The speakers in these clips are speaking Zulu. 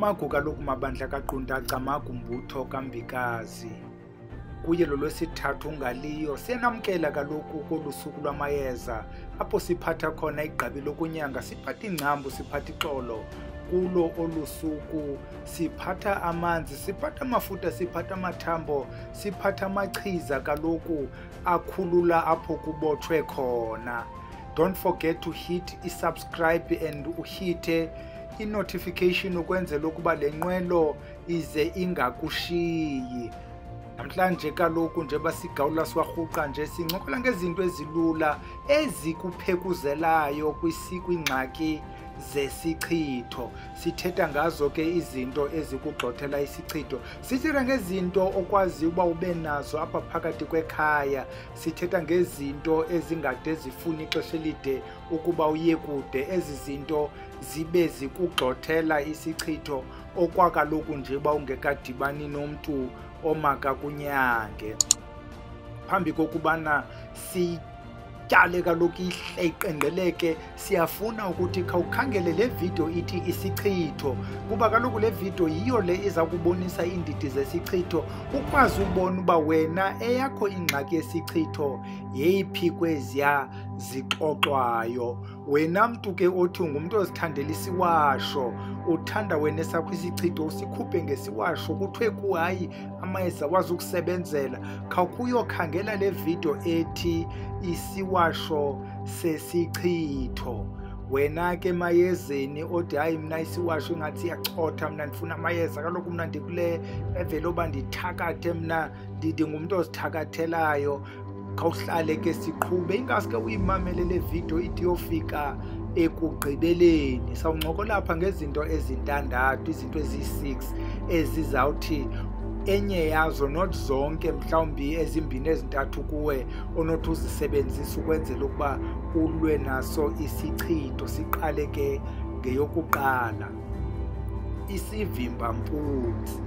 Camagu kaloku mabandla kaQunta, Camagu mbutho kaMbikazi. Kuye lo lwesithathu ungaliyo siyanamkela kaloku kolu suku lwamayeza apho siphatha khona igqabi lokunyanga, siphatha ingcambu, siphatha ixolo. Kulo olusuku siphatha amanzi, siphatha amafutha, siphatha amathambo, siphatha amachiza kaloku akhulula apho kubotshwe khona. Don't forget to hit i-subscribe and uhite i-notification ukwenzela ukuba le nqwelo ize ingakushiyi. Namhlanje kaloku njengoba sigawula siwarhuqa nje sincokola ngezinto ezilula ezikuphekuzelayo kwiingxaki zesichitho. Sithetha ngazo ke izinto ezikugxothela isichitho. Sithetha ngezinto okwazi uba ube nazo apha phakathi kwekhaya. Sithetha ngezinto ezingade zifuna ixesha elide ukuba uye kude. Ezi zinto zibe zikugxothela isichitho okwakaloku nje uba ungekadibani nomntu omakakunyange. Phambi kokubana sityale kaloku ihle iqengeleke, siyafuna ukuthi khawukhangele le video ithi isichitho, kuba kaloku le video yiyo le iza kubonisa iindidi zesichitho, ukwazi ubona uba wena eyakho ingxaki yesichitho yeyiphi kweziya zixoxwayo. Wena mntu ke othi ngumntu ozithandela isiwasho, uthanda wena esakho isichitho usikhuphe ngesiwasho, kuthiwe kuhayi amayeza wazi ukusebenzela, khawukuyokhangela le video ethi isiwasho sesichitho. Wena ke mayezeni othi hayi mna isiwasho ingathi siyachotha, mna ndifuna amayeza, kaloku mna ndikule evele oba ndithakathe, mna ndingumntu ozithakathelayo, khawuhlale ke siqhube. Ingaske uyimamele le video ithi yofika ekugqibeleni. Sawuncokola apha ngezinto ezintandathu, izinto eziyi-6 ezizawuthi enye yazo, not zonke, mhlawumbi ezimbini ezintathu kuwe onothi uzisebenzise ukwenzela ukuba ulwe naso isichitho. Siqale ke ngeyokuqala, isivimba-mpunzi.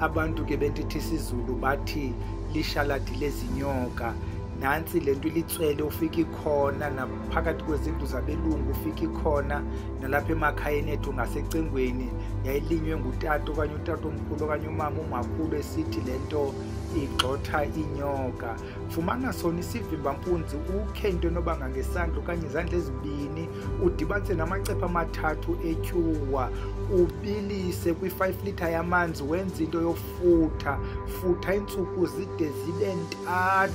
Abantu ke bentithi isiZulu bathi lishaladi lezinyoka. Nantsi le nto ilitswele ufika ikhona naphakathi kwezindlu zabelungu, ufika ikhona nalapha emakhayeni ethu ngasecingweni, yayilinywe ngutata okanye utata omkhulu okanye umama umakhulu esithi le nto igxotha inyoka. Fumana sona isivimba-mpunzi, ukhe into enoba ngangesandla okanye izandla ezimbini, udibanise namacephe amathathu etyuwa, ubilise kwi-5 litre yamanzi, wenze into yofutha. Futha iintsuku zide zibe 3,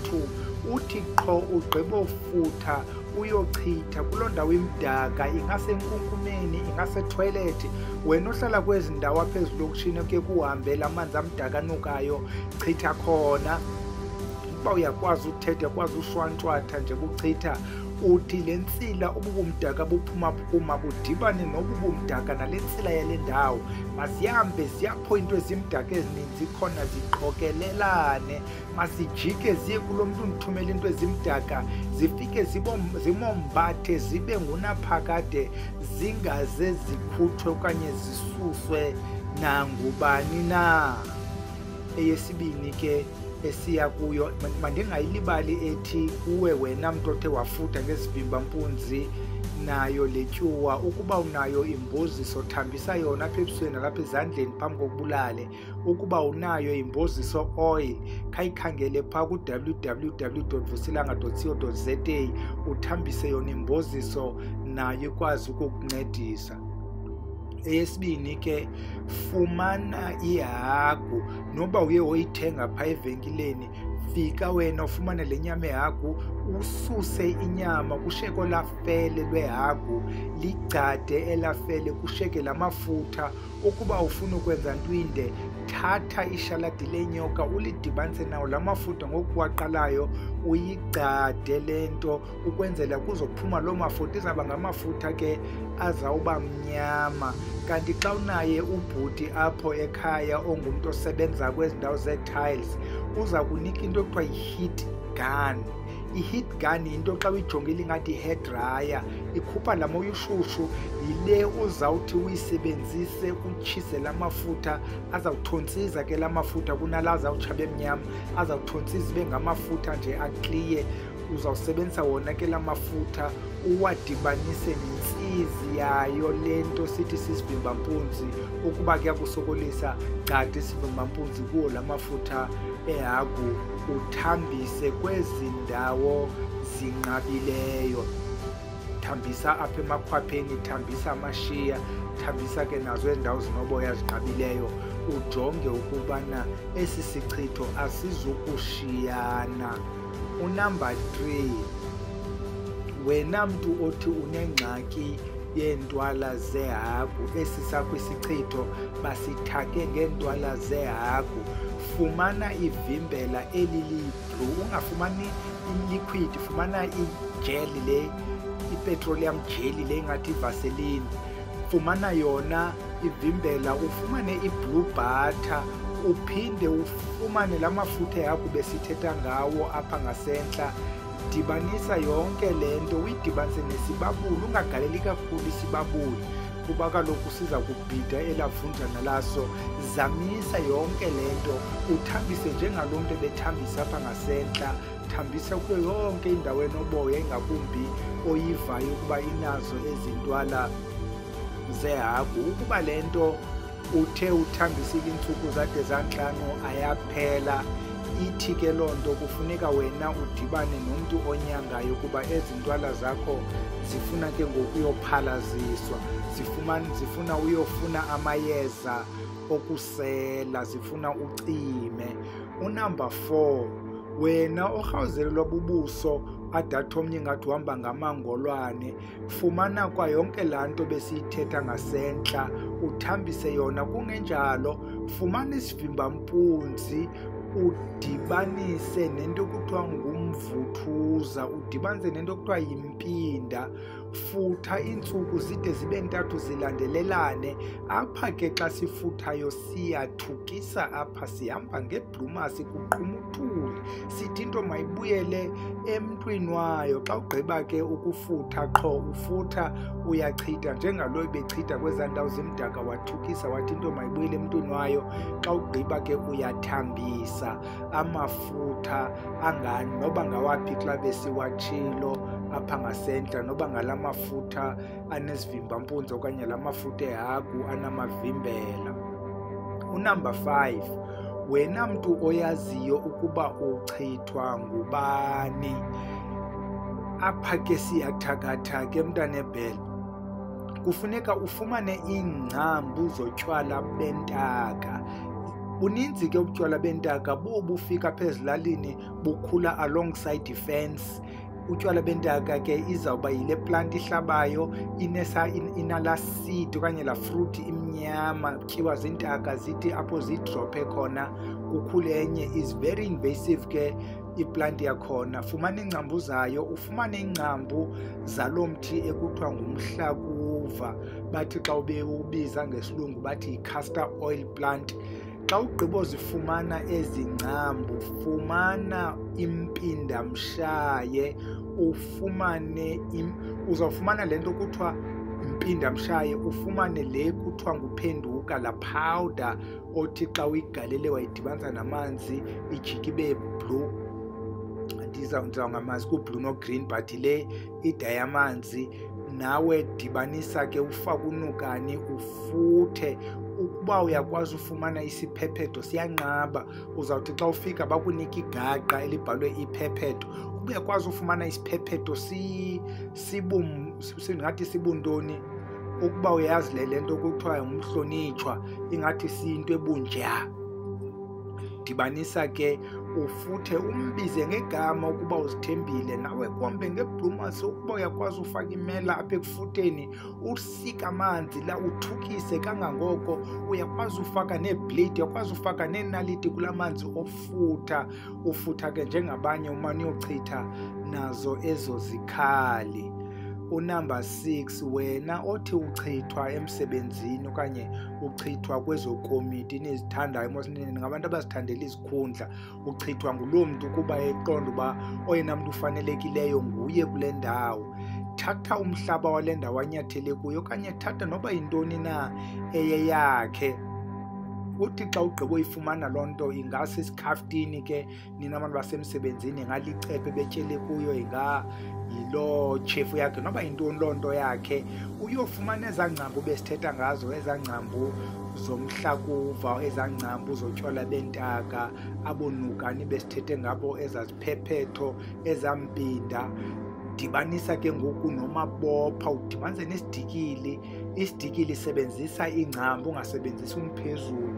uthi qho ugqibofutha uyochitha kuloo ndawo imdaka, ingasenkunkumeni, ingasetoilethi. Wena ohlala kwezi ndawo apha ezilokishini ke kuhambela amanzi amdaka anukayo, chitha khona. Uba uyakwazi uthetha, yakwazi ushwantshatha nje kuchitha, uthi le ntsila ububumdaka buphuma phuma budibane nobubumdaka nale ntsila yale ndawo, mazihambe ziyapho into ezimdaka ezininzi khona ziqokelelane, mazijike ziye kulo mntu ndithumela into ezimdaka, zifike zimombathe zibe ngunaphakade, zingaze zikhutshwe okanye zisuswe nangubani na. Eyesibini ke esiya kuyo, mandingayilibali ethi kuwe wena mntu othe wafutha ngesivimba-mpunzi nayo le tyuwa, ukuba unayo imboziso thambisa yona apha ebusweni nalapha ezandleni phambi kokubulale. Ukuba unayo imboziso oil, khayikhangele phaa ku-www.vusilanga.co.za, uthambise yona imboziso nayo ikwazi ukukuncedisa. Eyesibini ke, fumana ihagu, noba uye woyithenga phaa evenkileni, fika wena ufumane le nyama ehagu, ususe inyama, kusheko lafele lwehagu, ligcade elafele, kusheke la mafutha. Ukuba ufuna ukwenza ntwinde, thatha ishaladi lenyoka ulidibanise nawo la mafutha ngokuwaqalayo, uyigcade le nto ukwenzela kuzophuma loo mafutha. Izawuba ngamafutha ke azawuba mnyama. Kanti xa unaye ubhuti apho ekhaya ongumntu osebenza kwezi ndawo zee-tiles, uza kunika into ekuthiwa yi-heat gun. I-heat gun yinto xa uyijongile ingathi yi-hair dryer, ikhupha la moya ushushu, yile uzawuthi uyisebenzise utshise la mafutha, azawuthontsiza ke la mafutha kunala azawutsha bemnyama, azawuthontsiza ibe ngamafutha nje akliye. uzawusebenzisa wona ke la mafutha uwadibanise nentsizi yayo lento sithi sisivimba-mpunzi. Ukuba kuyakusokolisa, gada isivimba-mpunzi kuwo la mafutha ehagu, uthambise kwezi ndawo zinqabileyo. Thambisa apha emakhwapheni, thambisa amashiya, thambisa ke nazo iindawo zinoboya zinqabileyo. Ujonge ukubana esi sichitho asizukushiyana. Unumber 3, wena mntu othi unengxaki yeentwala zehagu, esi sakho isichitho basithake ngeentwala zehagu, fumana ivimbela eliliblue. Ungafumani iliquid, fumana ijeli le, ipetroleum jelly le ingathi ivaseline. Fumana yona ivimbela, ufumane iblue butter, uphinde ufumane la mafutha yakho besithetha ngawo apha ngasentla. Dibanisa yonke le nto, uyidibanise nesibabuli, ungagaleli kakhulu isibabuli kuba kaloku siza kubhida elavunjana laso. Zamisa yonke le nto, uthambise njengalo mntu ebethambisa apha ngasentla. Thambisa kuyo yonke indawo enoboya, ingakumbi oyivayo ukuba inazo ezi ntwala zehagu. Ukuba le nto uthe uthambisile iintsuku zade zantlanu ayaphela, ithi ke loo nto kufuneka wena udibane nomntu onyangayo kuba ezi ntwala zakho zifuna ke ngokuyophalaziswa, zifuna uyofuna amayeza okusela, zifuna ucime. Unumber 4, wena orhawuzelelwa bubuso adatha omnye ngathi uhamba ngamangolwane, fumana kwayonke laa nto besiyithetha ngasentla, uthambise yona. Kungenjalo, fumana isivimba-mpunzi, udibanise nento ekuthiwa ngumvuthuza, udibanise nento ekuthiwa yimpinda. Futha iintsuku zide zibe 3 zilandelelane. Apha ke xa sifuthayo siyathukisa, apha sihamba ngeblumasi, kuqhuma uthuli, sithi into mayibuyele emntwini wayo. Xa ugqiba ke ukufutha, qho ufutha uyachitha njengalo ebechitha kwezaa ndawo zimdaka, wathukisa wathi into mayibuyele emntwini wayo. Xa ugqiba ke uyathambisa amafutha angani, noba ngawaphi xa besiwatshilo apha ngasentla, noba ngala mafutha anesivimba-mpunzi okanye la mafutha ehagu anamavimbela. Unumber 5, wena mntu oyaziyo ukuba uchithwa ngubani, apha ke siyathakathaka emntana ebhele. Kufuneka ufumane iingcambu zotywala bentaka. Buninzi ke ubutywala bentaka bufika apha ezilalini bukhula alongside ifence. Utywala bentaka ke izawuba yile plant ihlabayo, inala seed okanye la fruit imnyama, tyiwa zintaka, zithi apho zidrophe khona kukhule enye. Is very invasive ke iplant yakhona. Fumana iingcambu zayo, ufumane iingcambu zalo mthi ekuthiwa ngumhlakuva, bathi xa ubiza ngesilungu bathi yi-castor oil plant. Xa ugqiba zifumana ezi ngcambu, fumana impindamshaye, uzawufumana le nto kuthiwa impindamshaye, ufumane le kuthiwa nguphenduka, la powder othi xa uyigalele wayidibanisa namanzi ijike ibe blue. Ndizawungamazi ku-blue no-green, but le idayamanzi. Nawe dibanisa ke, ufake unukani, ufuthe. Ukuba uyakwazi ufumana isiphephetho siyanqaba, uzawuthi xa ufika bakunike igaqa elibhalwe iphephetho. Ukuba uyakwazi ufumana isiphephetho singathi sibuntoni, ukuba uyazi le nto kuthiwa ngumhlonitshwa, ingathi siyinto ebunja, dibanisa ke, ufuthe, umbize ngegama ukuba uzithembile. Nawe kombe ngeblumasi. Ukuba uyakwazi ufaka imela apha ekufutheni, usika amanzi la, uthukise kangangoko. Uyakwazi ufaka neeblade, uyakwazi ufaka neenaliti kula manzi ofutha. Ufutha ke njengabanye, umane uyochitha nazo ezo zikhali. Unumber 6, wena othi uchithwa emsebenzini okanye uchithwa kwezo komiti nizithandayo, mosini ngabantu abazithandela izikhundla, uchithwa nguloo mntu kuba eqonda uba oyena mntu ufanelekileyo nguye kule ndawo. Thatha umhlaba wale ndawo anyathele kuyo okanye thatha noba yintoni na eyeyakhe, uthi xa ugqiba uyifumana loo nto ingase isikhaftini ke nina abantu basemsebenzini ngalicephe betyele kuyo yiloo tshefu yakhe noba yintoni loo nto yakhe, uyofumana ezaa ngcambu besithetha ngazo, ezaa ngcambu zomhlakuva, ezaa ngcambu zotywala bentaka, abonukani besithethe ngabo, ezaa ziphephetho, ezaa mpinda. Dibanisa ke ngoku nomabopha, udibanise nesidikili. Isidikili sebenzisa ingcambu, ungasebenzisi umphezulu.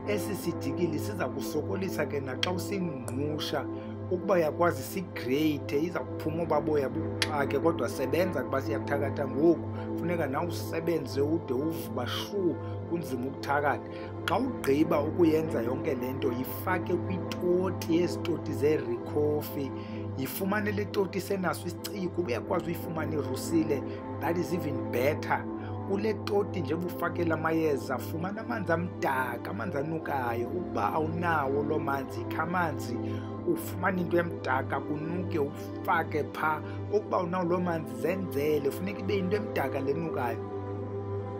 Esi sidikili siza kusokolisa ke naxa usingqusha, ukuba uyakwazi sigreyithe, iza kuphuma obaa boya buxake, kodwa sebenza kuba siyakuthakatha ngoku. Funeka nawe usebenze ude uvuba shu, kunzima ukuthakatha. Xa ugqiba ukuyenza yonke le nto, yifake kwitoti, ezi toti zerikofi. Yifumane le toti senaso isiciko, uyakwazi uyifumana irusile, that is even better. Kule toti nje bufakela amayeza, fumana amanzi amdaka, amanzi anukayo. Ukuba awunawo loo manzi, ikha amanzi, ufumane into emdaka, kunuke, ufake phaa. Ukuba awunawo loo manzi, zenzele, funeka ibe yinto emdaka lenukayo.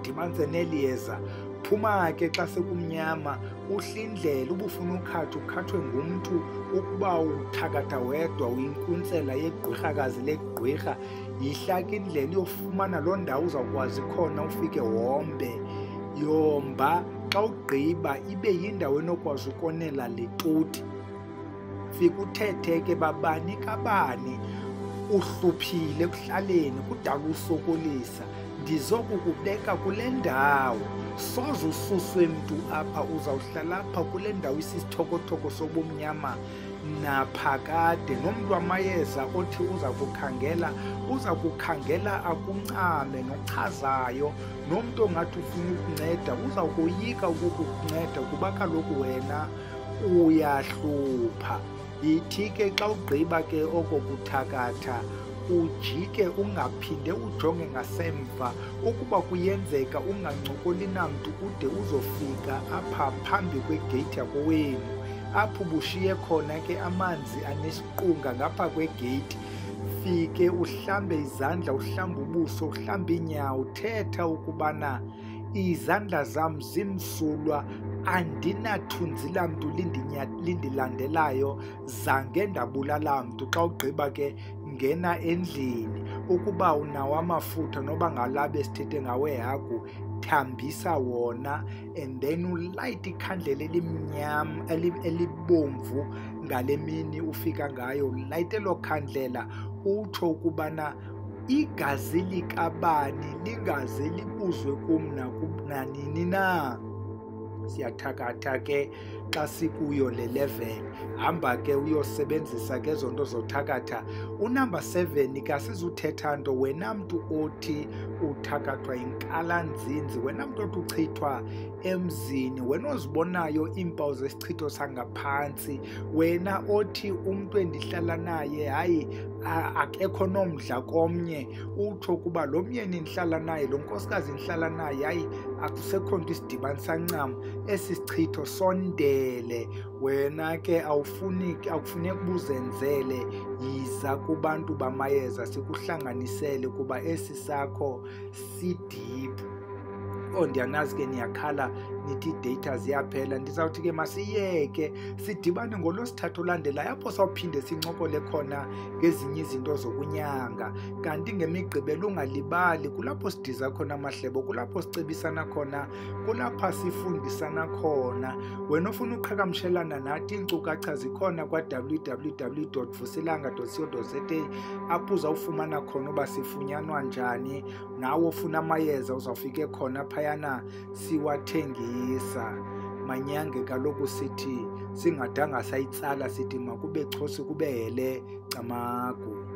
Dibanise neli yeza. Phuma ke xa sekumnyama, uhlindlela, ubufuna ukhatshwa, ukhatshwe ngumntu. Ukuba uthakatha wedwa, uyinkuntsela yegqirhakazi legqirha, yihlaka indlela uyofumana loo ndawo uzawukwazi khona ufike wombe. Yomba, xa ugqiba ibe yindawo enokwazi ukonela le toti. Fika uthethe ke babani kabani uhluphile ekuhlaleni, kudala usokolisa, ndizokukubeka kule ndawo. Soze ususwe mntu apha, uzawuhlala apha kule ndawo isisithokothoko sobumnyama naphakade. Nomntu wamayeza othi uza kukhangela akuncame nochazayo, nomntu ongathi ufuna ukunceda uzawukoyika ukukunceda kuba kaloku wena uyahlupha. Yithi ke xa ugqiba ke oko kuthakatha, ujike ungaphinde ujonge ngasemva. Ukuba kuyenzeka ungancokoli namntu ude uzofika apha phambi kwegeyithi yakowenu, apho ubushiye khona ke amanzi anesiqunga ngapha kwegeyithi. Fike uhlambe izandla, uhlambe ubuso, uhlambe iinyawo, thetha ukubana izandla zam zimsulwa, andinathunzi lamntu lindilandelayo, zange ndabulala mntu. Xa ugqiba ke ngena endlini. Ukuba unawo amafutha noba ngala besithethe ngawo ehagu, thambisa wona, and then ulayite ikhandlela elimnyama elibomvu ngale mini ufika ngayo. Ulayite elo khandlela, utsho ukubana igazi likabani lingaze libuzwe kum nanini na. Siyathakatha ke xa sikuyo le level. Hamba ke uyosebenzisa ke ezo nto zothakatha. Unumber 7 ke asizuthetha nto, wena mntu othi uthakathwa yinkalanzinzi, wena mntu othi uchithwa emzini, wena ozibonayo iimpawu zesichitho sangaphantsi, wena othi umntu endihlala naye hayi akekho nomdla komnye, utsho ukuba lo myeni ndihlala naye, lo nkosikazi ndihlala naye, hayi akusekho nto isidibanisa ncam, esi sichitho sondele. Wena ke akufuneki ubuzenzele, yiza kubantu bamayeza sikuhlanganisele kuba esi sakho sidiphu. Ndiyanazi ke niyakhala nithi iidata ziyaphela. Ndizawuthi ke masiyeke sidibane ngolwesithathu olandelayo, apho sawuphinde sincokole khona ngezinye izinto zokunyanga. Kanti ngeMigqibelo ungalibali, kulapho sidiza khona amahlebo, kulapho sicebisana khona, kulapha sifundisana khona. Wena ofuna uqhagamshelana nathi, iinkcukacha zikhona kwa-www.vusilanga.co.za, apho uzawufumana khona uba sifunyanwa njani. Nawe ofuna amayeza uzawufike khona phayana siwathengisa. Manyange kaloku sithi singadanga sayitsala, sithi makube chosi kube hele camagu.